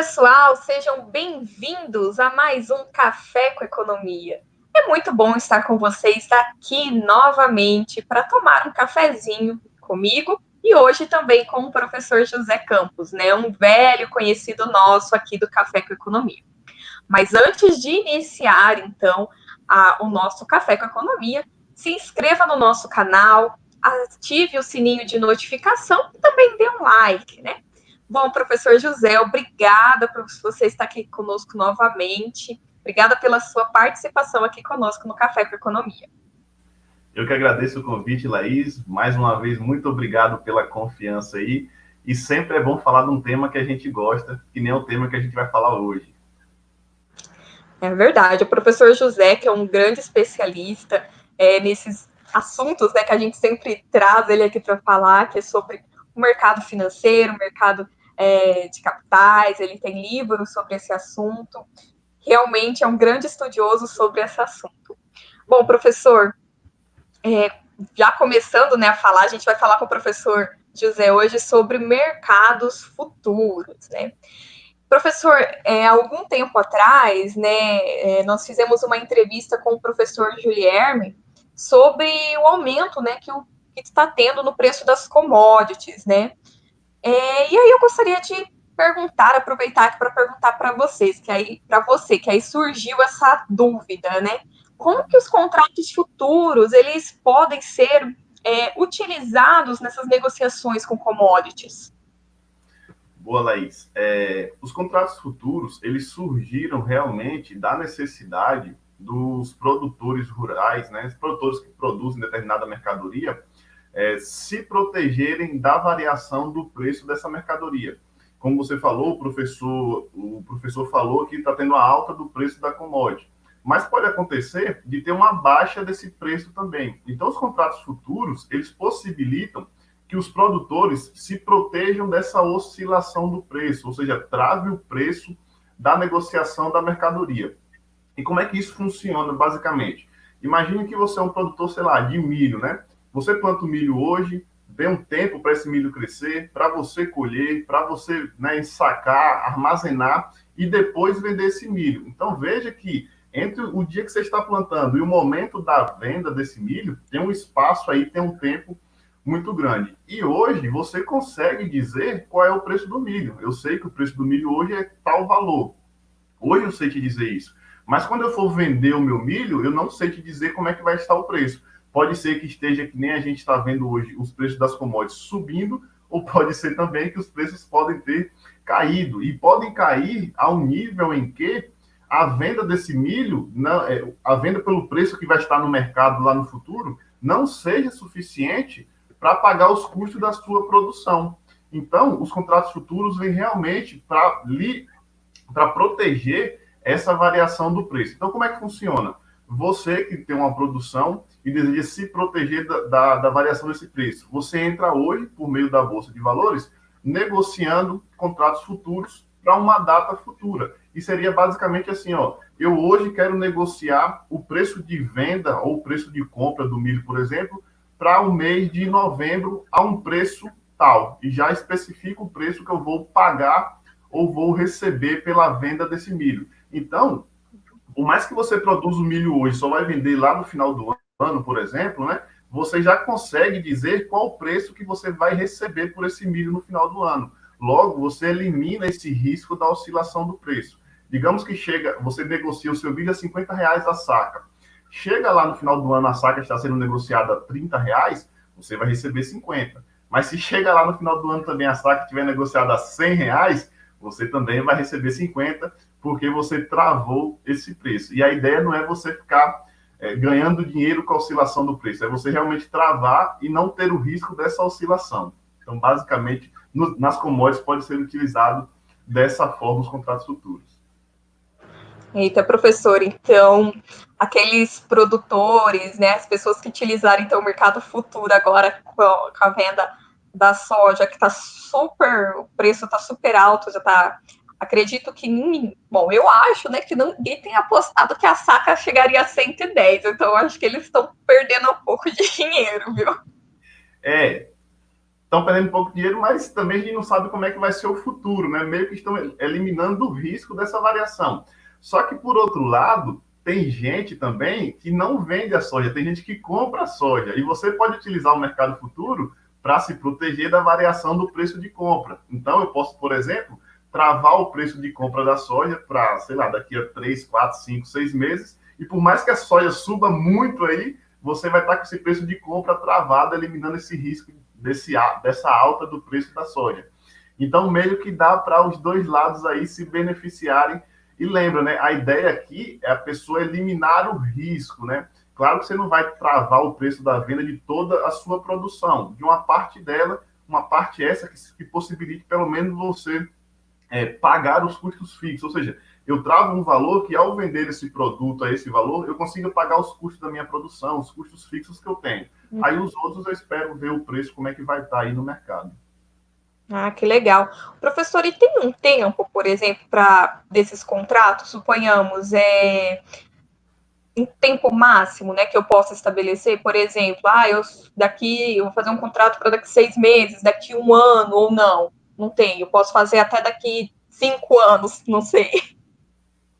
pessoal, sejam bem-vindos a mais um Café com Economia. É muito bom estar com vocês aqui novamente para tomar um cafezinho comigo e hoje também com o professor José Campos, né? Um velho conhecido nosso aqui do Café com Economia. Mas antes de iniciar, então, o nosso Café com Economia, se inscreva no nosso canal, ative o sininho de notificação e também dê um like, né? Bom, professor José, obrigada por você estar aqui conosco novamente. Obrigada pela sua participação aqui conosco no Café com Economia. Eu que agradeço o convite, Laís. Mais uma vez, muito obrigado pela confiança aí. E sempre é bom falar de um tema que a gente gosta, que nem é o tema que a gente vai falar hoje. É verdade. O professor José, que é um grande especialista nesses assuntos, né, que a gente sempre traz ele aqui para falar, que é sobre o mercado financeiro, o mercado de capitais. Ele tem livros sobre esse assunto. Realmente é um grande estudioso sobre esse assunto. Bom, professor, já começando, né, a falar, a gente vai falar com o professor José hoje sobre mercados futuros, né? Professor, algum tempo atrás, né, nós fizemos uma entrevista com o professor Guilherme sobre o aumento, né, que está tendo no preço das commodities, né? E aí eu gostaria de perguntar, aproveitar aqui para perguntar para vocês, que aí surgiu essa dúvida, né? Como que os contratos futuros eles podem ser utilizados nessas negociações com commodities? Boa, Laís. Os contratos futuros, eles surgiram realmente da necessidade dos produtores rurais, né, os produtores que produzem determinada mercadoria, se protegerem da variação do preço dessa mercadoria. Como você falou, o professor falou que está tendo a alta do preço da commodity. Mas pode acontecer de ter uma baixa desse preço também. Então, os contratos futuros, eles possibilitam que os produtores se protejam dessa oscilação do preço, ou seja, trave o preço da negociação da mercadoria. E como é que isso funciona, basicamente? Imagine que você é um produtor, sei lá, de milho, né? Você planta o milho hoje, dê um tempo para esse milho crescer, para você colher, para você, né, ensacar, armazenar e depois vender esse milho. Então, veja que entre o dia que você está plantando e o momento da venda desse milho, tem um espaço aí, tem um tempo muito grande. E hoje você consegue dizer qual é o preço do milho. Eu sei que o preço do milho hoje é tal valor. Hoje eu sei te dizer isso. Mas quando eu for vender o meu milho, eu não sei te dizer como é que vai estar o preço. Pode ser que esteja que nem a gente está vendo hoje os preços das commodities subindo, ou pode ser também que os preços podem ter caído. E podem cair a um nível em que a venda desse milho, a venda pelo preço que vai estar no mercado lá no futuro, não seja suficiente para pagar os custos da sua produção. Então, os contratos futuros vêm realmente para proteger essa variação do preço. Então, como é que funciona? Você que tem uma produção e deseja se proteger da variação desse preço, você entra hoje, por meio da Bolsa de Valores, negociando contratos futuros para uma data futura. E seria basicamente assim, ó, eu hoje quero negociar o preço de venda ou o preço de compra do milho, por exemplo, para o mês de novembro a um preço tal. E já especifico o preço que eu vou pagar ou vou receber pela venda desse milho. Então, por mais que você produza o milho hoje, só vai vender lá no final do ano, por exemplo, né? Você já consegue dizer qual o preço que você vai receber por esse milho no final do ano. Logo, você elimina esse risco da oscilação do preço. Digamos que você negocia o seu milho a R$ 50 a saca. Chega lá no final do ano, a saca está sendo negociada a R$ 30, você vai receber 50. Mas se chega lá no final do ano também a saca estiver negociada a R$ 100, você também vai receber 50, porque você travou esse preço. E a ideia não é você ficar ganhando dinheiro com a oscilação do preço, é você realmente travar e não ter o risco dessa oscilação. Então, basicamente, nas commodities pode ser utilizado dessa forma os contratos futuros. Eita, professor, então, aqueles produtores, né, as pessoas que utilizaram, então, o mercado futuro agora com a venda da soja, que está super, o preço está super alto, já está, acredito que ninguém, bom, eu acho, né, que ninguém tem apostado que a saca chegaria a 110, então eu acho que eles estão perdendo um pouco de dinheiro, viu? É, estão perdendo um pouco de dinheiro, mas também a gente não sabe como é que vai ser o futuro, né? Meio que estão eliminando o risco dessa variação. Só que, por outro lado, tem gente também que não vende a soja, tem gente que compra a soja, e você pode utilizar o mercado futuro para se proteger da variação do preço de compra. Então, eu posso, por exemplo, travar o preço de compra da soja para, sei lá, daqui a 3, 4, 5, 6 meses, e por mais que a soja suba muito aí, você vai estar com esse preço de compra travado, eliminando esse risco dessa alta do preço da soja. Então, meio que dá para os dois lados aí se beneficiarem. E lembra, né? A ideia aqui é a pessoa eliminar o risco, né? Claro que você não vai travar o preço da venda de toda a sua produção, de uma parte dela, uma parte essa que possibilite pelo menos você pagar os custos fixos. Ou seja, eu travo um valor que ao vender esse produto a esse valor, eu consigo pagar os custos da minha produção, os custos fixos que eu tenho. Aí os outros eu espero ver o preço, como é que vai estar aí no mercado. Ah, que legal. Professor, e tem um tempo, por exemplo, para desses contratos, suponhamos, em tempo máximo, né, que eu possa estabelecer, por exemplo, eu vou fazer um contrato para daqui 6 meses, daqui 1 ano ou não? Não tem, eu posso fazer até daqui 5 anos, não sei.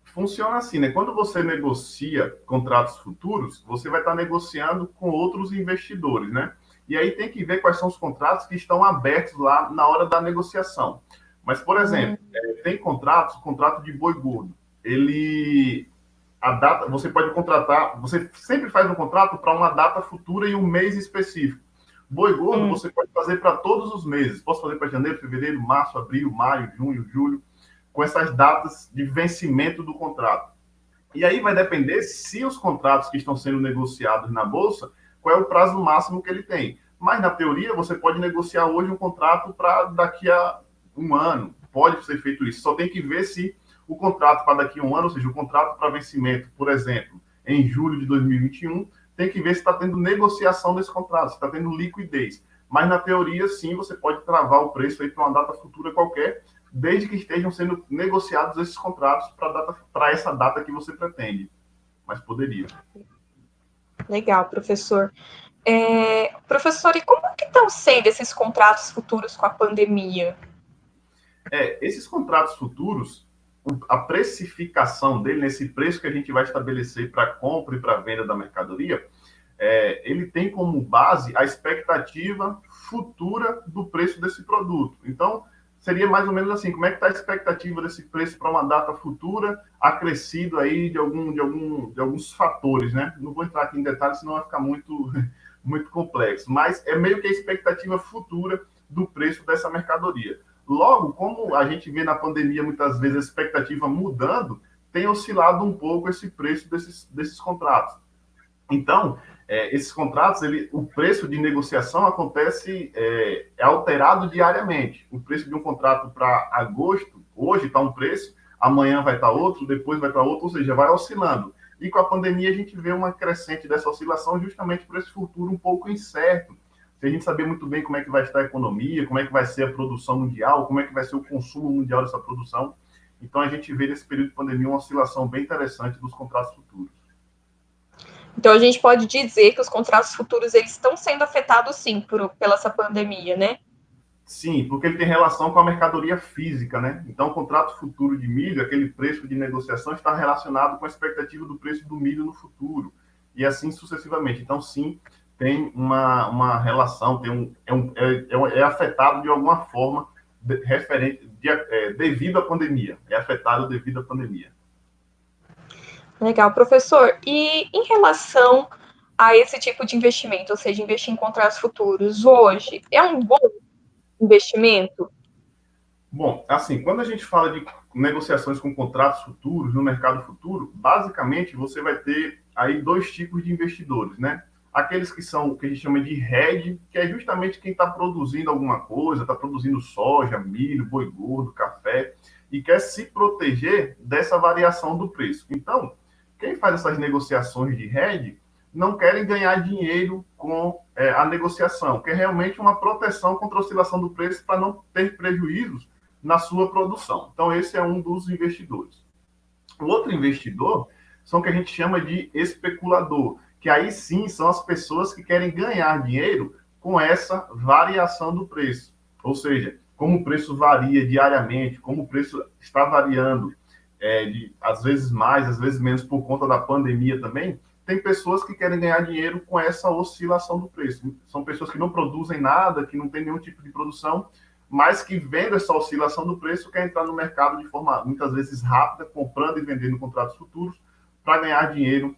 Funciona assim, né? Quando você negocia contratos futuros, você vai estar negociando com outros investidores, né? E aí tem que ver quais são os contratos que estão abertos lá na hora da negociação. Mas, por exemplo, tem contratos, contrato de boi gordo. Ele, a data, você pode contratar, você sempre faz um contrato para uma data futura e um mês específico. Boi gordo você pode fazer para todos os meses. Posso fazer para janeiro, fevereiro, março, abril, maio, junho, julho, com essas datas de vencimento do contrato. E aí vai depender se os contratos que estão sendo negociados na Bolsa, qual é o prazo máximo que ele tem. Mas, na teoria, você pode negociar hoje um contrato para daqui a 1 ano. Pode ser feito isso. Só tem que ver se o contrato para daqui a 1 ano, ou seja, o contrato para vencimento, por exemplo, em julho de 2021, tem que ver se está tendo negociação desse contrato, se está tendo liquidez. Mas, na teoria, sim, você pode travar o preço aí para uma data futura qualquer, desde que estejam sendo negociados esses contratos para essa data que você pretende. Mas poderia. Legal, professor. Professor, e como que estão sendo esses contratos futuros com a pandemia? Esses contratos futuros, a precificação dele, nesse preço que a gente vai estabelecer para compra e para venda da mercadoria, ele tem como base a expectativa futura do preço desse produto. Então, seria mais ou menos assim, como é que está a expectativa desse preço para uma data futura, acrescido aí de alguns fatores, né? Não vou entrar aqui em detalhes, senão vai ficar muito, muito complexo, mas é meio que a expectativa futura do preço dessa mercadoria. Logo, como a gente vê na pandemia muitas vezes a expectativa mudando, tem oscilado um pouco esse preço desses contratos. Então, esses contratos, o preço de negociação acontece, é alterado diariamente. O preço de um contrato para agosto, hoje está um preço, amanhã vai estar outro, depois vai estar outro, ou seja, vai oscilando. E com a pandemia a gente vê uma crescente dessa oscilação justamente por esse futuro um pouco incerto. Se a gente saber muito bem como é que vai estar a economia, como é que vai ser a produção mundial, como é que vai ser o consumo mundial dessa produção. Então, a gente vê nesse período de pandemia uma oscilação bem interessante dos contratos futuros. Então, a gente pode dizer que os contratos futuros eles estão sendo afetados, sim, pela essa pandemia, né? Sim, porque ele tem relação com a mercadoria física, né? Então, o contrato futuro de milho, aquele preço de negociação, está relacionado com a expectativa do preço do milho no futuro, e assim sucessivamente. Então, sim, tem uma relação, é afetado de alguma forma devido à pandemia. É afetado devido à pandemia. Legal, professor. E em relação a esse tipo de investimento, ou seja, investir em contratos futuros, hoje é um bom investimento? Bom, assim, quando a gente fala de negociações com contratos futuros no mercado futuro, basicamente você vai ter aí dois tipos de investidores, né? Aqueles que são o que a gente chama de hedge, que é justamente quem está produzindo alguma coisa, está produzindo soja, milho, boi gordo, café, e quer se proteger dessa variação do preço. Então, quem faz essas negociações de hedge não querem ganhar dinheiro com a negociação, que é realmente uma proteção contra a oscilação do preço para não ter prejuízos na sua produção. Então, esse é um dos investidores. O outro investidor são o que a gente chama de especulador, que aí sim são as pessoas que querem ganhar dinheiro com essa variação do preço. Ou seja, como o preço varia diariamente, como o preço está variando, às vezes mais, às vezes menos, por conta da pandemia também, tem pessoas que querem ganhar dinheiro com essa oscilação do preço. São pessoas que não produzem nada, que não tem nenhum tipo de produção, mas que vendo essa oscilação do preço, quer entrar no mercado de forma muitas vezes rápida, comprando e vendendo contratos futuros, para ganhar dinheiro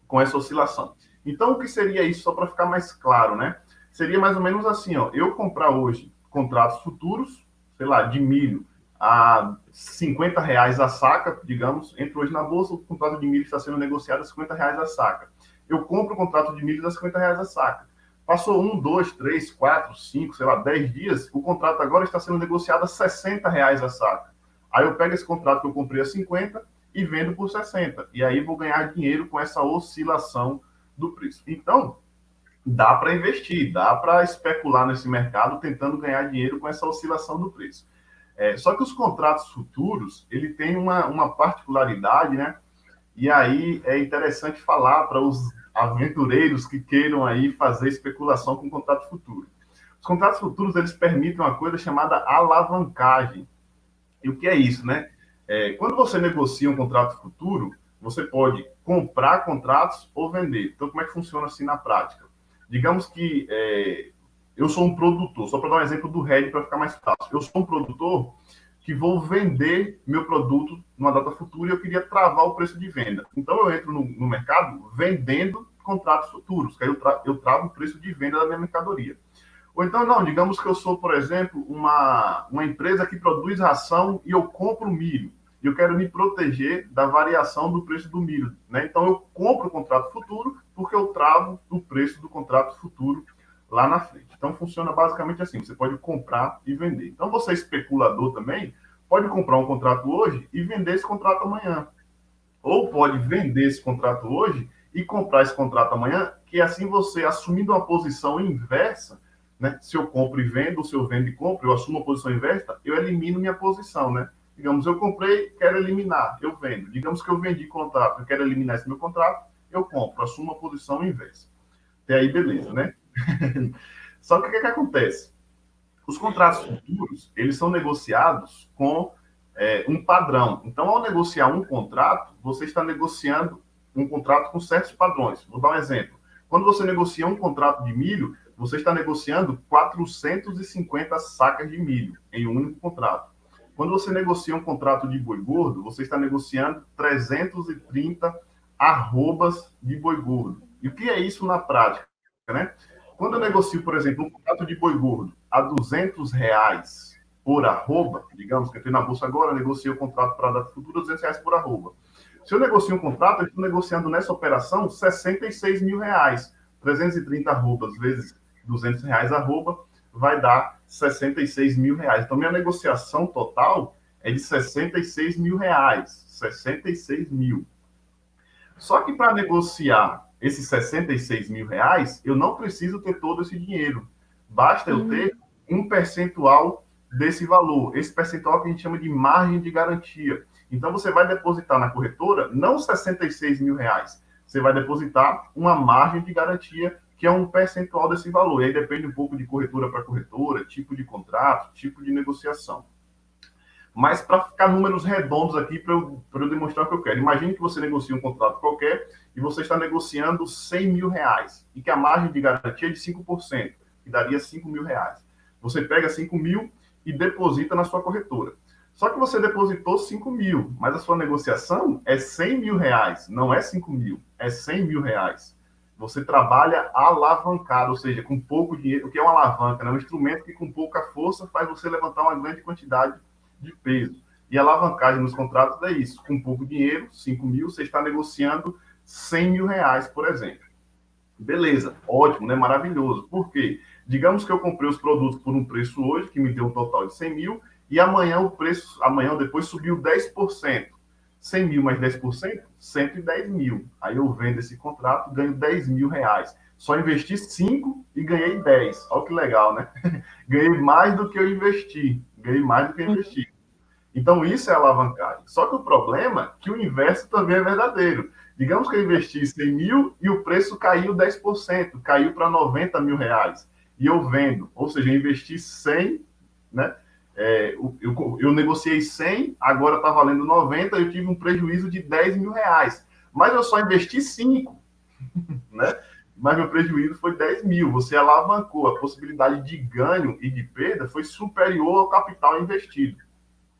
com essa oscilação. Então, o que seria isso, só para ficar mais claro, né? Seria mais ou menos assim, ó, eu comprar hoje contratos futuros, sei lá, de milho a R$ 50 a saca, digamos, entra hoje na bolsa, o contrato de milho está sendo negociado a R$ 50 a saca. Eu compro o contrato de milho a R$ 50 a saca. Passou 1, 2, 3, 4, 5, sei lá, 10 dias, o contrato agora está sendo negociado a R$ 60 a saca. Aí eu pego esse contrato que eu comprei a 50 e vendo por 60. E aí vou ganhar dinheiro com essa oscilação do preço. Então, dá para investir, dá para especular nesse mercado tentando ganhar dinheiro com essa oscilação do preço. Só que os contratos futuros, ele tem uma particularidade, né? E aí é interessante falar para os aventureiros que queiram aí fazer especulação com contrato futuro. Os contratos futuros, eles permitem uma coisa chamada alavancagem. E o que é isso, né? Quando você negocia um contrato futuro, você pode comprar contratos ou vender. Então, como é que funciona assim na prática? Digamos que eu sou um produtor, só para dar um exemplo do RED para ficar mais fácil. Eu sou um produtor que vou vender meu produto numa data futura e eu queria travar o preço de venda. Então, eu entro no mercado vendendo contratos futuros, que aí eu travo o preço de venda da minha mercadoria. Ou então, não, digamos que eu sou, por exemplo, uma empresa que produz ração e eu compro milho. E eu quero me proteger da variação do preço do milho, né? Então, eu compro o contrato futuro porque eu travo o preço do contrato futuro lá na frente. Então, funciona basicamente assim, você pode comprar e vender. Então, você especulador também pode comprar um contrato hoje e vender esse contrato amanhã. Ou pode vender esse contrato hoje e comprar esse contrato amanhã, que assim você, assumindo uma posição inversa, né? Se eu compro e vendo, se eu vendo e compro, eu assumo uma posição inversa, eu elimino minha posição, né? Digamos, eu comprei, quero eliminar, eu vendo. Digamos que eu vendi contrato, eu quero eliminar esse meu contrato, eu compro, assumo uma posição inversa. Até aí, beleza, né? Só que o que acontece? Os contratos futuros, eles são negociados com um padrão. Então, ao negociar um contrato, você está negociando um contrato com certos padrões. Vou dar um exemplo. Quando você negocia um contrato de milho, você está negociando 450 sacas de milho em um único contrato. Quando você negocia um contrato de boi gordo, você está negociando 330 arrobas de boi gordo. E o que é isso na prática, né? Quando eu negocio, por exemplo, um contrato de boi gordo a R$ 200 por arroba, digamos que eu estou na bolsa agora, negocio o contrato para a data futura, R$ 200 por arroba. Se eu negocio um contrato, eu estou negociando nessa operação R$ 66 mil. 330 arrobas vezes R$ 200 arroba vai dar R$ 66 mil. Então, minha negociação total é de R$ 66 mil. 66 mil. Só que para negociar esses R$ 66 mil, eu não preciso ter todo esse dinheiro. Basta eu ter um percentual desse valor. Esse percentual que a gente chama de margem de garantia. Então, você vai depositar na corretora não R$ 66 mil. Você vai depositar uma margem de garantia, que é um percentual desse valor. E aí depende um pouco de corretora para corretora, tipo de contrato, tipo de negociação. Mas para ficar números redondos aqui, para eu demonstrar o que eu quero. Imagine que você negocia um contrato qualquer e você está negociando R$ 100 mil e que a margem de garantia é de 5%, que daria R$ 5 mil. Você pega 5 mil e deposita na sua corretora. Só que você depositou 5 mil, mas a sua negociação é R$ 100 mil, não é 5 mil, é R$ 100 mil. Você trabalha alavancado, ou seja, com pouco dinheiro. O que é uma alavanca? É um instrumento que com pouca força faz você levantar uma grande quantidade de peso. E a alavancagem nos contratos é isso. Com pouco dinheiro, 5 mil, você está negociando R$ 100 mil, por exemplo. Beleza, ótimo, né? Maravilhoso. Por quê? Digamos que eu comprei os produtos por um preço hoje, que me deu um total de 100 mil, e amanhã o preço, amanhã ou depois subiu 10%. 100 mil mais 10%, 110 mil. Aí eu vendo esse contrato, ganho R$ 10 mil. Só investi 5 e ganhei 10. Olha que legal, né? Ganhei mais do que eu investi. Então, isso é alavancagem. Só que o problema é que o inverso também é verdadeiro. Digamos que eu investi 100 mil e o preço caiu 10%, caiu para R$ 90 mil. e eu vendo. Ou seja, eu investi 100, né? Eu negociei 100, agora está valendo 90, eu tive um prejuízo de 10 mil reais. Mas eu só investi 5, né? Mas meu prejuízo foi 10 mil. Você alavancou. A possibilidade de ganho e de perda foi superior ao capital investido.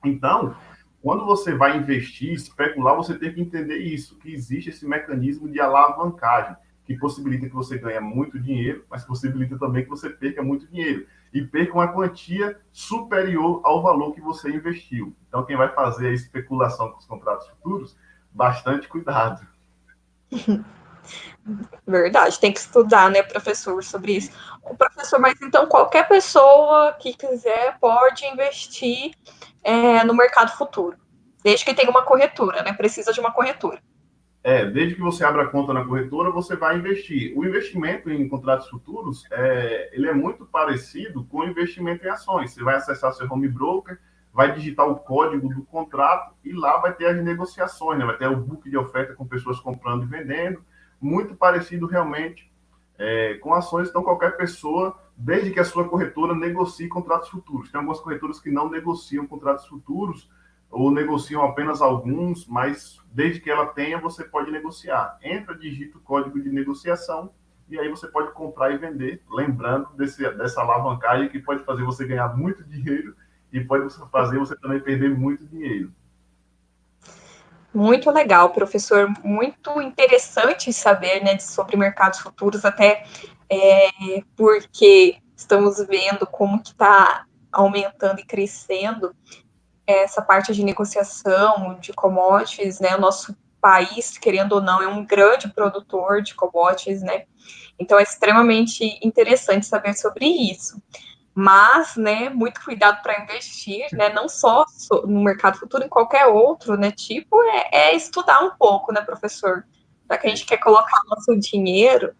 Então, quando você vai investir, especular, você tem que entender isso, que existe esse mecanismo de alavancagem, que possibilita que você ganhe muito dinheiro, mas possibilita também que você perca muito dinheiro. E perca uma quantia superior ao valor que você investiu. Então, quem vai fazer a especulação com os contratos futuros, bastante cuidado. Verdade, tem que estudar, né, professor, sobre isso. O professor, mas então qualquer pessoa que quiser pode investir no mercado futuro, desde que tenha uma corretora, né? Precisa de uma corretora. Desde que você abra a conta na corretora, você vai investir. O investimento em contratos futuros, ele é muito parecido com o investimento em ações. Você vai acessar seu home broker, vai digitar o código do contrato e lá vai ter as negociações, né? Vai ter o book de oferta com pessoas comprando e vendendo. Muito parecido realmente com ações. Então, qualquer pessoa, desde que a sua corretora negocie contratos futuros. Tem algumas corretoras que não negociam contratos futuros, ou negociam apenas alguns, mas desde que ela tenha, você pode negociar. Entra, digita o código de negociação e aí você pode comprar e vender, lembrando dessa alavancagem que pode fazer você ganhar muito dinheiro e pode fazer você também perder muito dinheiro. Muito legal, professor, muito interessante saber, né, sobre mercados futuros, até porque estamos vendo como que está aumentando e crescendo essa parte de negociação de commodities, né? O nosso país, querendo ou não, é um grande produtor de commodities, né? Então é extremamente interessante saber sobre isso. Mas, né, muito cuidado para investir, né? Não só no mercado futuro, em qualquer outro, né? Tipo, estudar um pouco, né, professor? Já que a gente quer colocar nosso dinheiro,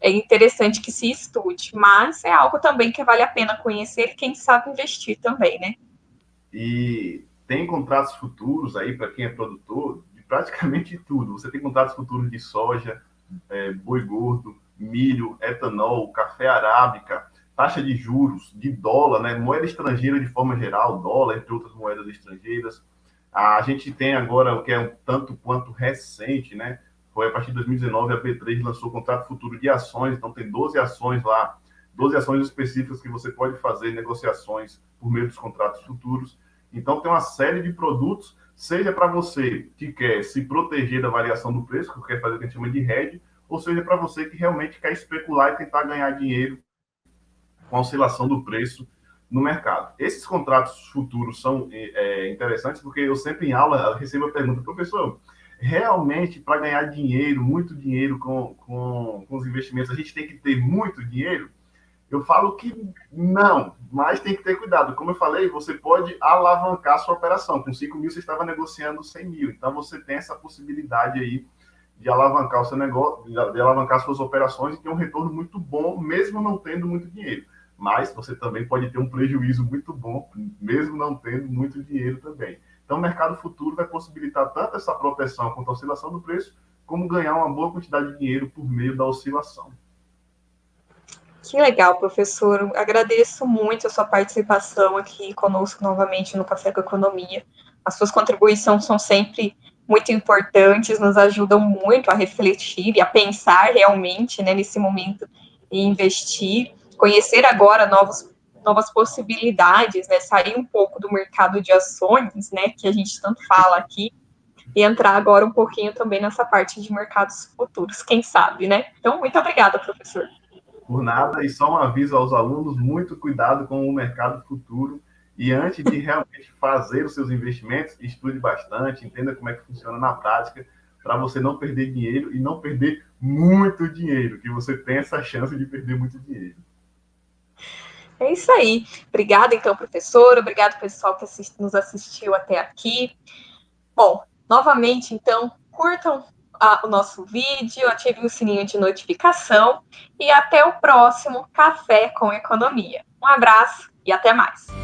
é interessante que se estude, mas é algo também que vale a pena conhecer e quem sabe investir também, né? E tem contratos futuros aí para quem é produtor de praticamente tudo. Você tem contratos futuros de soja, boi gordo, milho, etanol, café arábica, taxa de juros, de dólar, né, moeda estrangeira de forma geral, dólar, entre outras moedas estrangeiras. A gente tem agora o que é um tanto quanto recente, né? Foi a partir de 2019 a B3 lançou o contrato futuro de ações, então tem 12 ações lá, 12 ações específicas que você pode fazer negociações por meio dos contratos futuros. Então tem uma série de produtos, seja para você que quer se proteger da variação do preço, que quer fazer o que a gente chama de hedge, ou seja para você que realmente quer especular e tentar ganhar dinheiro com a oscilação do preço no mercado. Esses contratos futuros são interessantes porque eu sempre em aula recebo a pergunta, professor, realmente para ganhar dinheiro, muito dinheiro com os investimentos, a gente tem que ter muito dinheiro? Eu falo que não, mas tem que ter cuidado. Como eu falei, você pode alavancar a sua operação. Com 5 mil, você estava negociando 100 mil. Então, você tem essa possibilidade aí de alavancar o seu negócio, de alavancar suas operações e ter um retorno muito bom, mesmo não tendo muito dinheiro. Mas você também pode ter um prejuízo muito bom, mesmo não tendo muito dinheiro também. Então, o mercado futuro vai possibilitar tanto essa proteção contra a oscilação do preço, como ganhar uma boa quantidade de dinheiro por meio da oscilação. Que legal, professor. Agradeço muito a sua participação aqui conosco novamente no Café com Economia. As suas contribuições são sempre muito importantes, nos ajudam muito a refletir e a pensar realmente, né, nesse momento e investir, conhecer agora novas possibilidades, né, sair um pouco do mercado de ações, né, que a gente tanto fala aqui, e entrar agora um pouquinho também nessa parte de mercados futuros, quem sabe, né? Então, muito obrigada, professor. Por nada, e só um aviso aos alunos: muito cuidado com o mercado futuro. E antes de realmente fazer os seus investimentos, estude bastante, entenda como é que funciona na prática, para você não perder dinheiro e não perder muito dinheiro, que você tem essa chance de perder muito dinheiro. É isso aí. Obrigada, então, professor. Obrigado, pessoal, que nos assistiu até aqui. Bom, novamente, então, curtam o nosso vídeo, ativem o sininho de notificação e até o próximo Café com Economia. Um abraço e até mais.